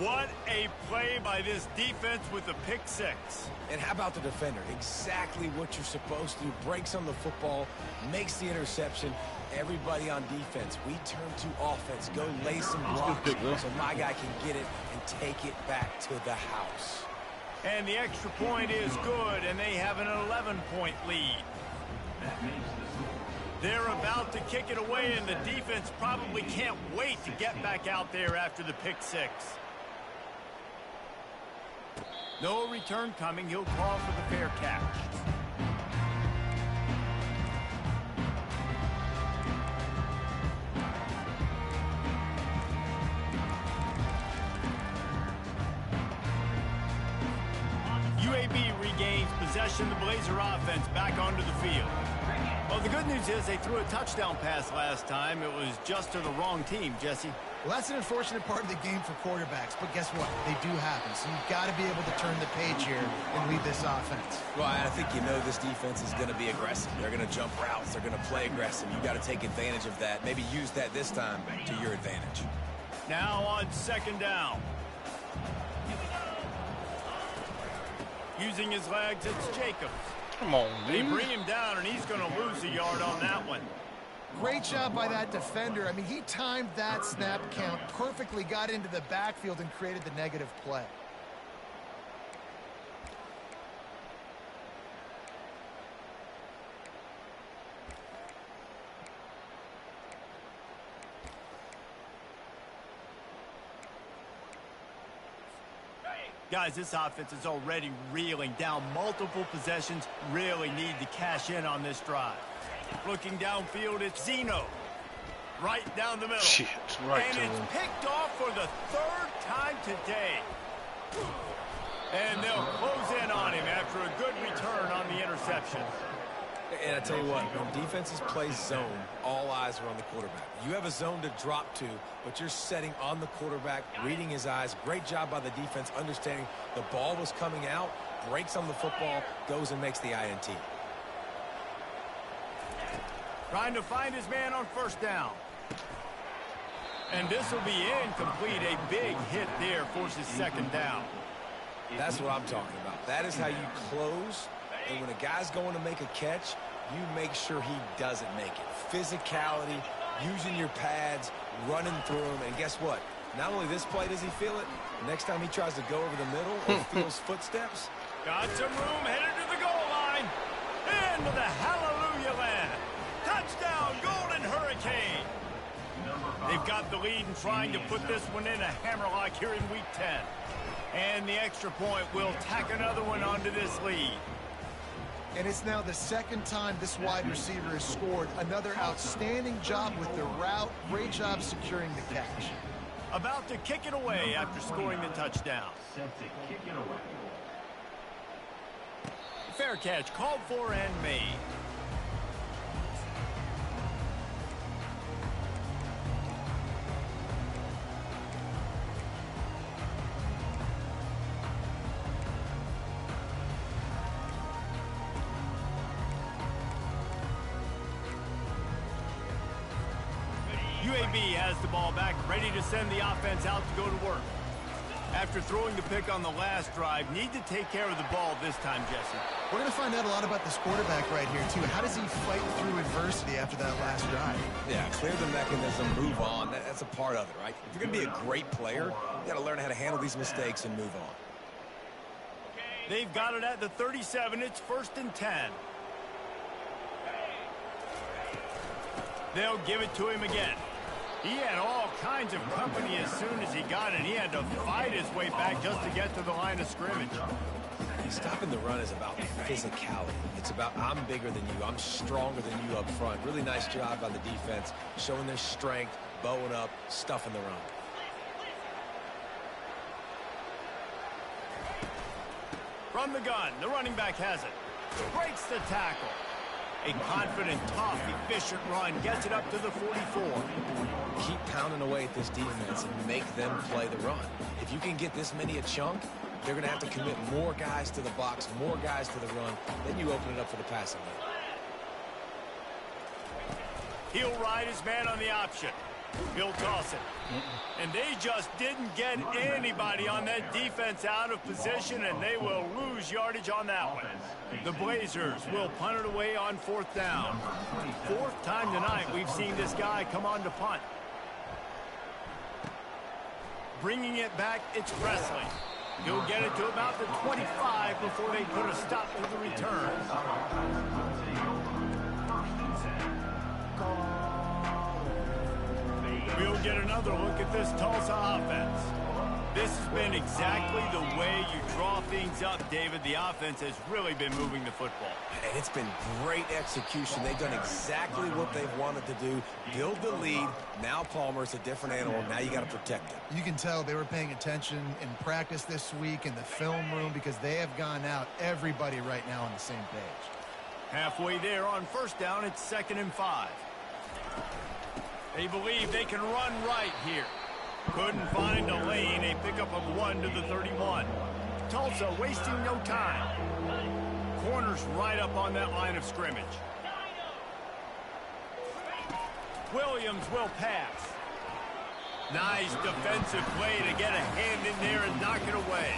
What a play by this defense with the pick 6. And how about the defender? Exactly what you're supposed to do. Breaks on the football, makes the interception. Everybody on defense, we turn to offense. Go lay some blocks so my guy can get it and take it back to the house. And the extra point is good, and they have an 11-point lead. They're about to kick it away, and the defense probably can't wait to get back out there after the pick 6. No return coming. He'll call for the fair catch. regains possession. The Blazer offense back onto the field. Well, the good news is they threw a touchdown pass last time. It was just to the wrong team, Jesse. Well, that's an unfortunate part of the game for quarterbacks, but guess what? They do happen, so you've got to be able to turn the page here and lead this offense. Well, I think you know this defense is going to be aggressive. They're going to jump routes. They're going to play aggressive. You've got to take advantage of that. Maybe use that this time to your advantage. Now on second down. Using his legs, it's Jacobs. Come on, They dude. bring him down, and he's going to lose a yard on that one. Great job by that defender. I mean, he timed that snap count perfectly, got into the backfield, and created the negative play. Guys, this offense is already reeling down multiple possessions. Really need to cash in on this drive. Looking downfield, it's Zeno. Right down the middle. Shit, right and to it's him. picked off for the third time today. And they'll close in on him after a good return on the interception. And I tell you what, when defenses play zone, all eyes are on the quarterback. You have a zone to drop to, but you're setting on the quarterback, reading his eyes. Great job by the defense, understanding the ball was coming out, breaks on the football, goes and makes the INT. Trying to find his man on first down. And this will be incomplete. A big hit there forces second down. That's what I'm talking about. That is how you close. And when a guy's going to make a catch, you make sure he doesn't make it. Physicality, using your pads, running through him. And guess what? Not only this play does he feel it, next time he tries to go over the middle or feels footsteps. Got some room, headed to the goal line. Into the hallelujah land. Touchdown, Golden Hurricane. They've got the lead and trying to put this one in a hammerlock here in Week 10. And the extra point will tack another one onto this lead. And it's now the second time this wide receiver has scored. Another outstanding job with the route. Great job securing the catch. About to kick it away after scoring the touchdown. Set to kick it away. Fair catch called for and made. UAB has the ball back, ready to send the offense out to go to work. After throwing the pick on the last drive, need to take care of the ball this time, Jesse. We're going to find out a lot about this quarterback right here, too. How does he fight through adversity after that last drive? Yeah, clear the mechanism, move on. That's a part of it, right? If you're going to be a great player, you got to learn how to handle these mistakes and move on. They've got it at the 37. It's 1st and 10. They'll give it to him again. He had all kinds of company as soon as he got it. He had to fight his way back just to get to the line of scrimmage. Stopping the run is about physicality. It's about I'm bigger than you. I'm stronger than you up front. Really nice job by the defense, showing their strength, bowing up, stuffing the run. From the gun, the running back has it. Breaks the tackle. A confident, tough, efficient run. Gets it up to the 44. Keep pounding away at this defense and make them play the run. If you can get this many a chunk, they're going to have to commit more guys to the box, more guys to the run. Then you open it up for the passing game. He'll ride his man on the option. He'll toss it. And they just didn't get anybody on that defense out of position, and they will lose yardage on that one. The Blazers will punt it away on 4th down. 4th time tonight we've seen this guy come on to punt. Bringing it back, it's Presley. He'll get it to about the 25 before they put a stop to the return. We'll get another look at this Tulsa offense. This has been exactly the way you draw things up, David. The offense has really been moving the football. And it's been great execution. They've done exactly what they've wanted to do. Build the lead. Now Palmer's a different animal. Now you got to protect him. You can tell they were paying attention in practice this week in the film room because they have gone out, everybody right now on the same page. Halfway there on first down, it's 2nd and 5. They believe they can run right here. Couldn't find a lane. A pickup of 1 to the 31. Tulsa wasting no time. Corners right up on that line of scrimmage. Williams will pass. Nice defensive play to get a hand in there and knock it away.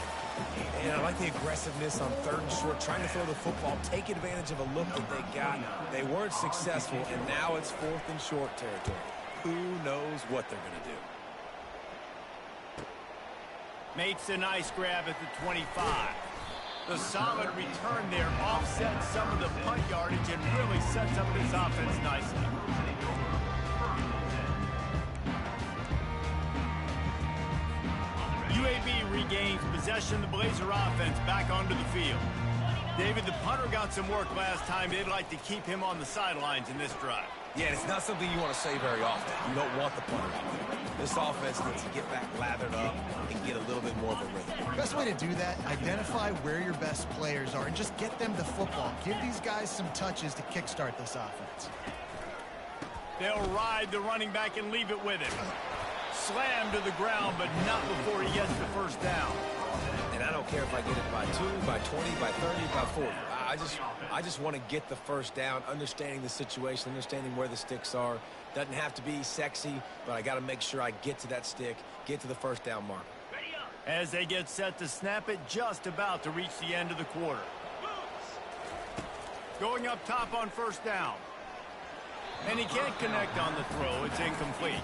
And I like the aggressiveness on 3rd and short, trying to throw the football, take advantage of a look that they got. They weren't successful, and now it's 4th and short territory. Who knows what they're going to do? Makes a nice grab at the 25. The solid return there offsets some of the punt yardage and really sets up this offense nicely. UAB regains possession. The Blazer offense back onto the field. David, the punter got some work last time. They'd like to keep him on the sidelines in this drive. Yeah, it's not something you want to say very often. You don't want the punter out there. This offense needs to get back lathered up and get a little bit more of a rhythm. Best way to do that, identify where your best players are and just get them the football. Give these guys some touches to kickstart this offense. They'll ride the running back and leave it with him. Slammed to the ground, but not before he gets the first down. And I don't care if I get it by 2, by 20, by 30, by 40. I just want to get the first down, understanding the situation, understanding where the sticks are. Doesn't have to be sexy, but I got to make sure I get to that stick, get to the first down mark. As they get set to snap it, just about to reach the end of the quarter. Going up top on first down. And he can't connect on the throw. It's incomplete.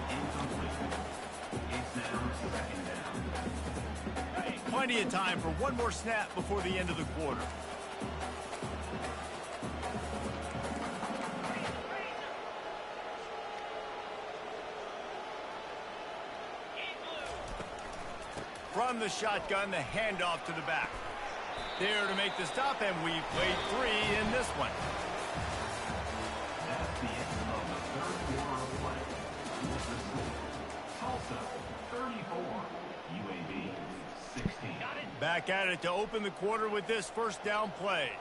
Plenty of time for one more snap before the end of the quarter. From the shotgun, the handoff to the back. There to make the stop, and we've played 3 in this one. That's the end of the third quarter of play. Tulsa, 34. UAB, 16. Back at it to open the quarter with this first down play.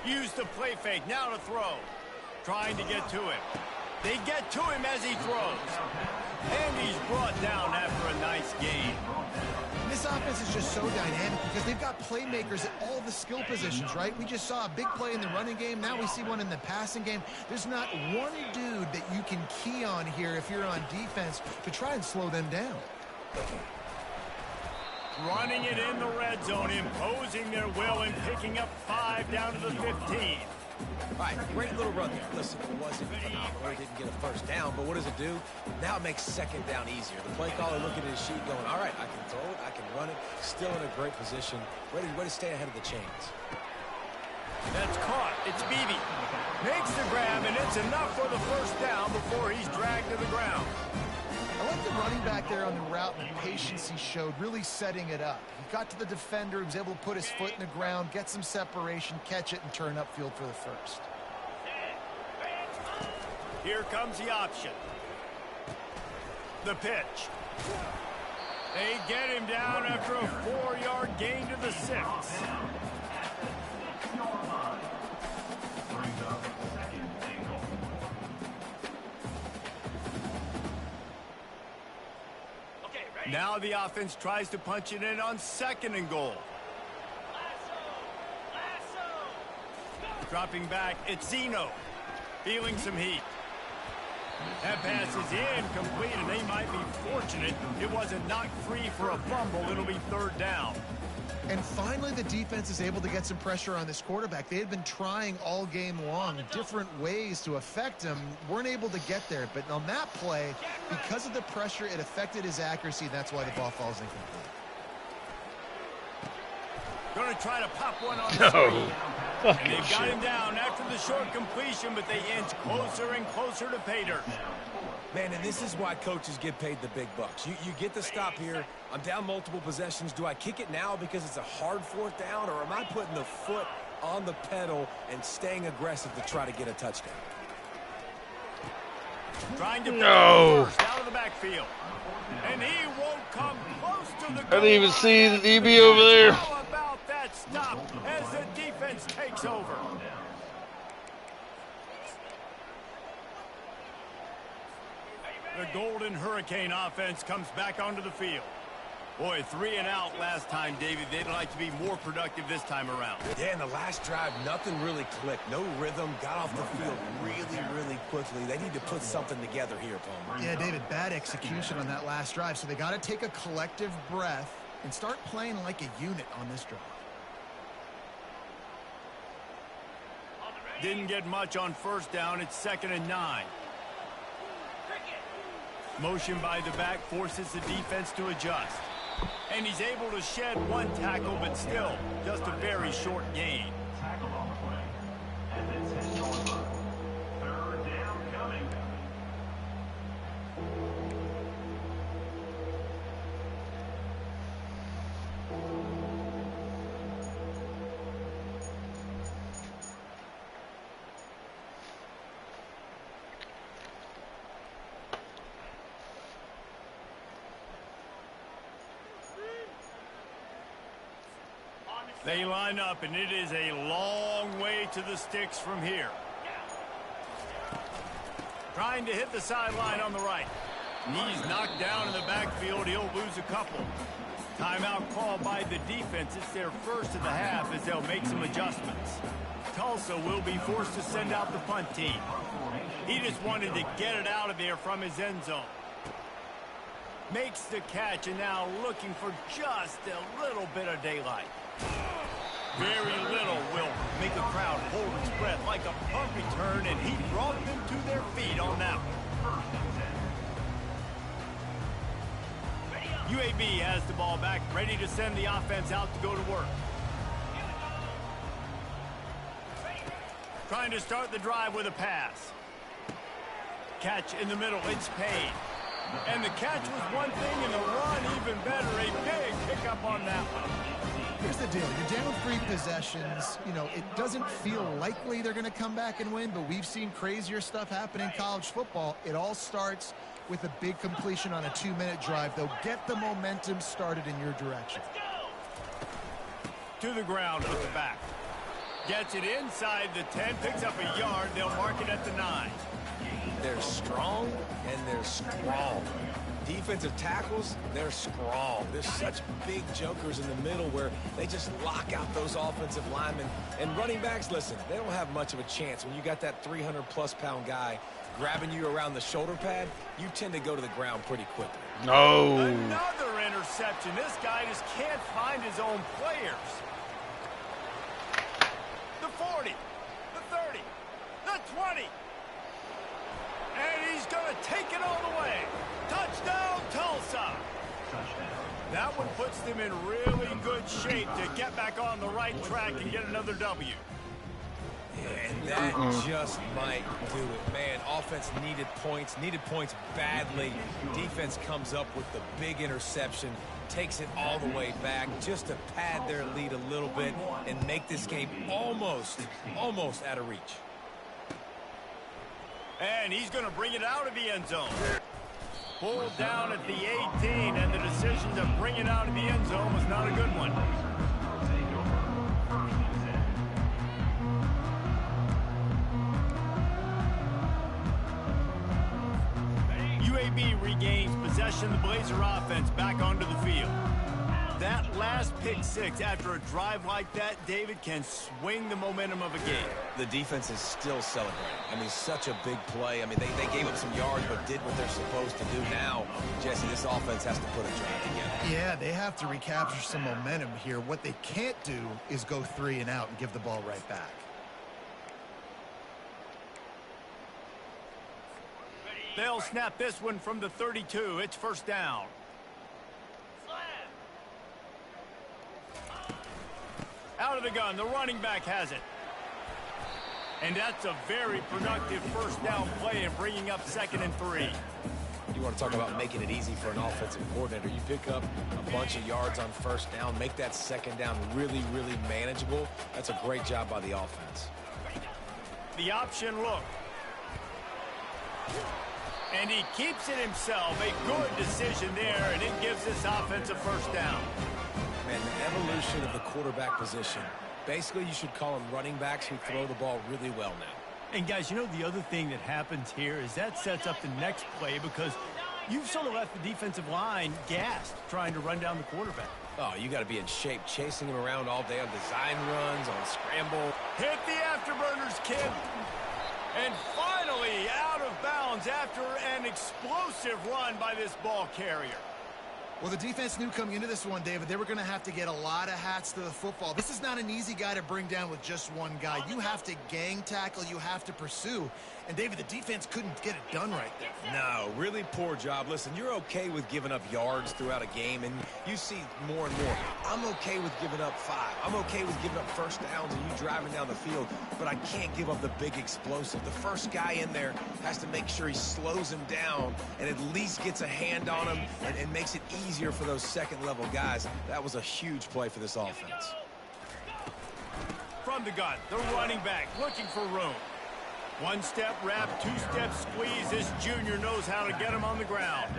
Use the play fake, now to throw. Trying to get to him. They get to him as he throws. And he's brought down after a nice gain. This offense is just so dynamic because they've got playmakers at all the skill positions, right? We just saw a big play in the running game. Now we see one in the passing game. There's not one dude that you can key on here if you're on defense to try and slow them down. Running it in the red zone, imposing their will and picking up 5 down to the 15. All right, great little run there. Listen, it wasn't phenomenal. He didn't get a first down, but what does it do? Now it makes second down easier. The play caller looking at his sheet going, all right, I can throw it, I can run it. Still in a great position. Ready to stay ahead of the chains. That's caught. It's Beebe. Makes the grab, and it's enough for the first down before he's dragged to the ground. I like the running back there on the route and the patience he showed, really setting it up. He got to the defender, he was able to put his foot in the ground, get some separation, catch it, and turn upfield for the first. Here comes the option. The pitch. They get him down after a 4-yard gain to the 6. Brings up second and goal. Now the offense tries to punch it in on 2nd and goal. Dropping back, it's Zeno. Feeling some heat. That pass is incomplete, and they might be fortunate it wasn't knocked free for a fumble. It'll be 3rd down. And finally, the defense is able to get some pressure on this quarterback. They had been trying all game long different ways to affect him. Weren't able to get there. But on that play, because of the pressure, it affected his accuracy. That's why the ball falls incomplete. Going to try to pop one on the screen. Fucking They've got shit. him down after the short completion, but they inch closer and closer to pay dirt. Man, and this is why coaches get paid the big bucks. You get the stop here. I'm down multiple possessions. Do I kick it now because it's a hard fourth down, or am I putting the foot on the pedal and staying aggressive to try to get a touchdown? Trying to No. first out of the backfield. And he won't come close to the I didn't even goal see line. the DB over there. How about that stop as the defense takes over? The Golden Hurricane offense comes back onto the field. Boy, 3 and out last time, David. They'd like to be more productive this time around. Yeah, in the last drive, nothing really clicked. No rhythm. Got off the field really quickly. They need to put something together here, Palmer. Yeah, David, bad execution on that last drive, so they got to take a collective breath and start playing like a unit on this drive. Didn't get much on first down. It's 2nd and 9. Motion by the back forces the defense to adjust. And he's able to shed one tackle, but still just a very short gain. Tackle on the play. And it's hit Norma. 3rd down coming. They line up, and it is a long way to the sticks from here. Trying to hit the sideline on the right. He's knocked down in the backfield. He'll lose a couple. Timeout called by the defense. It's their first of the half as they'll make some adjustments. Tulsa will be forced to send out the punt team. He just wanted to get it out of there from his end zone. Makes the catch, and now looking for just a little bit of daylight. Very little will make a crowd hold its breath like a punt return, and he brought them to their feet on that one. UAB has the ball back, ready to send the offense out to go to work. Trying to start the drive with a pass. Catch in the middle, it's paid. And the catch was one thing, and the run even better. A big pickup on that one. Here's the deal. You're down 3 possessions. You know, it doesn't feel likely they're going to come back and win, but we've seen crazier stuff happen in college football. It all starts with a big completion on a 2-minute drive. They'll get the momentum started in your direction. To the ground with the back. Gets it inside the 10, picks up a yard. They'll mark it at the 9. They're strong and they're strong. Defensive tackles, they're strong. There's such big jokers in the middle where they just lock out those offensive linemen. And running backs, listen, they don't have much of a chance. When you got that 300-plus pound guy grabbing you around the shoulder pad, you tend to go to the ground pretty quickly. No. Another interception. This guy just can't find his own players. The 40, the 30, the 20. And he's going to take it all the way. Touchdown, Tulsa. That one puts them in really good shape to get back on the right track and get another W. Yeah, and that just might do it. Man, offense needed points badly. Defense comes up with the big interception, takes it all the way back just to pad their lead a little bit and make this game almost out of reach. And he's going to bring it out of the end zone. Pulled down at the 18, and the decision to bring it out of the end zone was not a good one. UAB regains possession of the Blazer offense back onto the field. That last pick 6 after a drive like that, David, can swing the momentum of a game. The defense is still celebrating. I mean, such a big play. I mean, they gave up some yards but did what they're supposed to do. Now, Jesse, this offense has to put a drive together. Yeah, they have to recapture some momentum here. What they can't do is go 3 and out and give the ball right back. They'll snap this one from the 32. It's first down. Out of the gun, the running back has it. And that's a very productive first down play and bringing up 2nd and 3. You want to talk about making it easy for an offensive coordinator. You pick up a bunch of yards on first down, make that 2nd down really, really manageable. That's a great job by the offense. The option look. And he keeps it himself. A good decision there, and it gives this offense a first down. Man, the evolution of the quarterback position. Basically, you should call them running backs who throw the ball really well now. And, guys, you know the other thing that happens here is that sets up the next play because you've sort of left the defensive line gassed trying to run down the quarterback. Oh, you got to be in shape, chasing him around all day on design runs, on scramble. Hit the afterburners, kid. And finally out of bounds after an explosive run by this ball carrier. Well, the defense knew coming into this one, David, they were going to have to get a lot of hats to the football. This is not an easy guy to bring down with just one guy. You have to gang tackle, you have to pursue. And, David, the defense couldn't get it done right there. No, really poor job. Listen, you're okay with giving up yards throughout a game, and you see more and more. I'm okay with giving up 5. I'm okay with giving up first downs and you driving down the field, but I can't give up the big explosive. The first guy in there has to make sure he slows him down and at least gets a hand on him and makes it easier for those second-level guys. That was a huge play for this offense. From the gun, the running back looking for room. One-step wrap, two-step squeeze. This junior knows how to get him on the ground.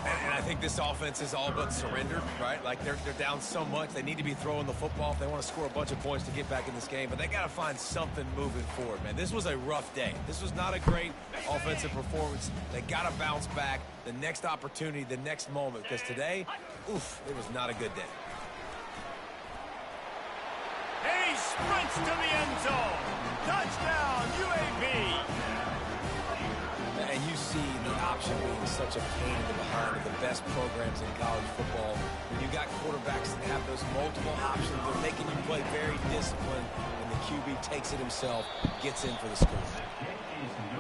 And I think this offense is all but surrendered, right? Like they're down so much. They need to be throwing the football if they want to score a bunch of points to get back in this game. But they got to find something moving forward, man. This was a rough day. This was not a great offensive performance. They got to bounce back. The next opportunity, the next moment. Because today, oof, it was not a good day. And he sprints to the end zone. Touchdown, UAB. And you see the option being such a pain in the behind of the best programs in college football. When you got quarterbacks that have those multiple options, they're making you play very disciplined, and the QB takes it himself, gets in for the score.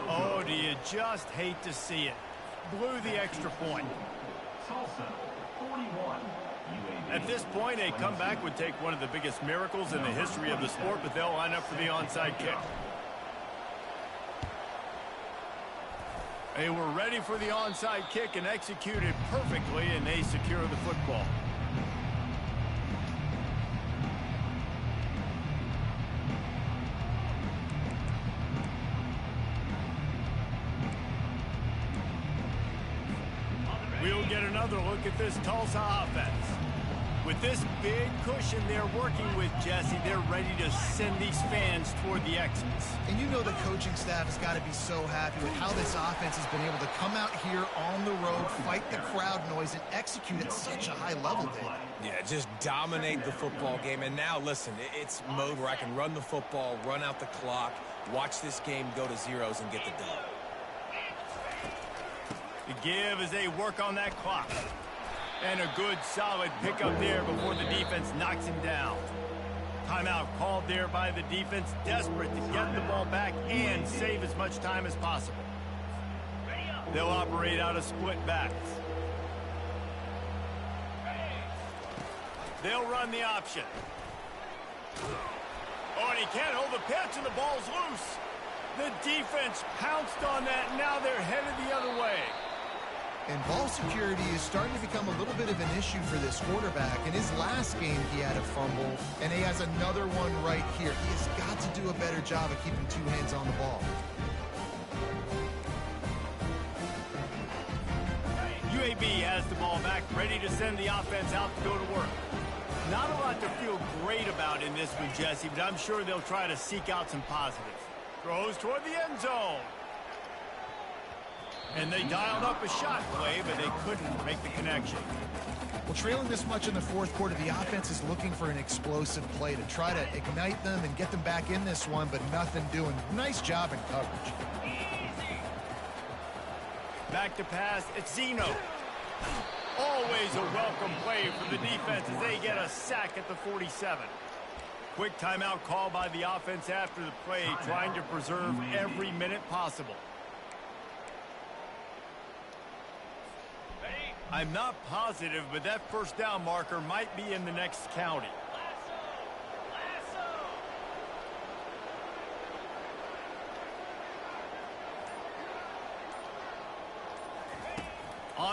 Oh, do you just hate to see it? Blew the extra point. Tulsa, 41. At this point, a comeback would take one of the biggest miracles in the history of the sport, but they'll line up for the onside kick. They were ready for the onside kick and executed perfectly, and they secure the football. We'll get another look at this Tulsa offense. With this big cushion they're working with, Jesse, they're ready to send these fans toward the exits. And you know the coaching staff has got to be so happy with how this offense has been able to come out here on the road, fight the crowd noise, and execute at such a high level, David. Yeah, just dominate the football game. And now, listen, it's mode where I can run the football, run out the clock, watch this game go to zeros and get the dub. The give as they work on that clock. And a good, solid pickup there before the defense knocks him down. Timeout called there by the defense, desperate to get the ball back and save as much time as possible. They'll operate out of split backs. They'll run the option. Oh, and he can't hold the pitch, and the ball's loose. The defense pounced on that, and now they're headed the other way. And ball security is starting to become a little bit of an issue for this quarterback. In his last game, he had a fumble, and he has another one right here. He has got to do a better job of keeping two hands on the ball. UAB has the ball back, ready to send the offense out to go to work. Not a lot to feel great about in this one, Jesse, but I'm sure they'll try to seek out some positives. Throws toward the end zone. And they dialed up a shot play, but they couldn't make the connection. Well, trailing this much in the fourth quarter, the offense is looking for an explosive play to try to ignite them and get them back in this one, but nothing doing. Nice job in coverage. Back to pass, it's Zeno. Always a welcome play for the defense as they get a sack at the 47. Quick timeout call by the offense after the play, trying to preserve every minute possible. I'm not positive, but that first down marker might be in the next county.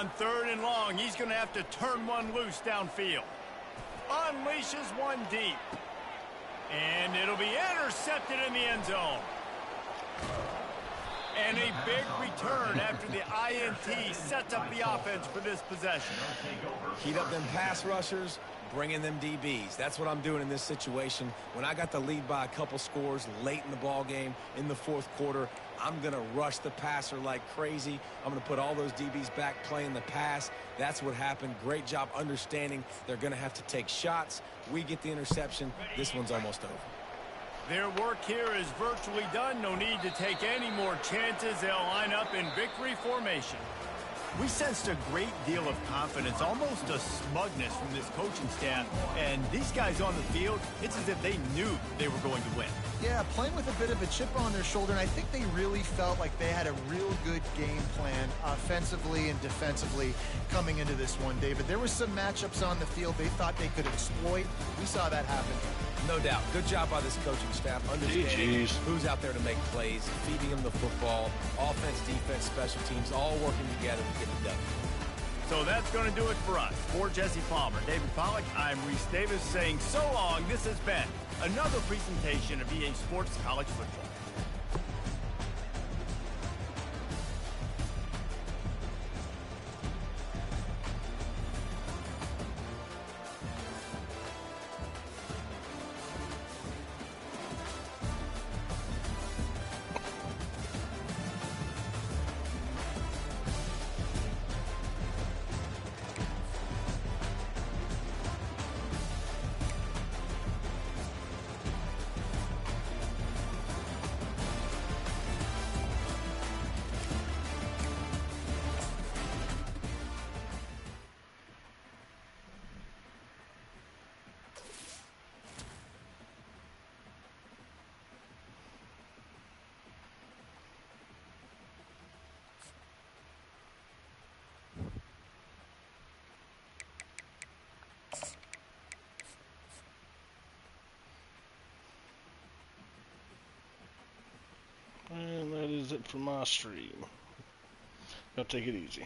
On 3rd and long, he's going to have to turn one loose downfield. Unleashes one deep. And it'll be intercepted in the end zone. And a big return after the INT sets up the offense for this possession. Heat up them pass rushers, bring in them DBs. That's what I'm doing in this situation. When I got the lead by a couple scores late in the ball game in the 4th quarter, I'm going to rush the passer like crazy. I'm going to put all those DBs back playing the pass. That's what happened. Great job understanding they're going to have to take shots. We get the interception. This one's almost over. Their work here is virtually done. No need to take any more chances. They'll line up in victory formation. We sensed a great deal of confidence, almost a smugness from this coaching staff. And these guys on the field, it's as if they knew they were going to win. Yeah, playing with a bit of a chip on their shoulder, and I think they really felt like they had a real good game plan offensively and defensively coming into this one, David. There were some matchups on the field they thought they could exploit. We saw that happen. No doubt. Good job by this coaching staff understanding who's out there to make plays, feeding them the football, offense, defense, special teams, all working together to get it done. So that's going to do it for us. For Jesse Palmer, David Pollack, I'm Reese Davis saying so long. This has been another presentation of EA Sports College Football. And that is it for my stream. Y'all take it easy.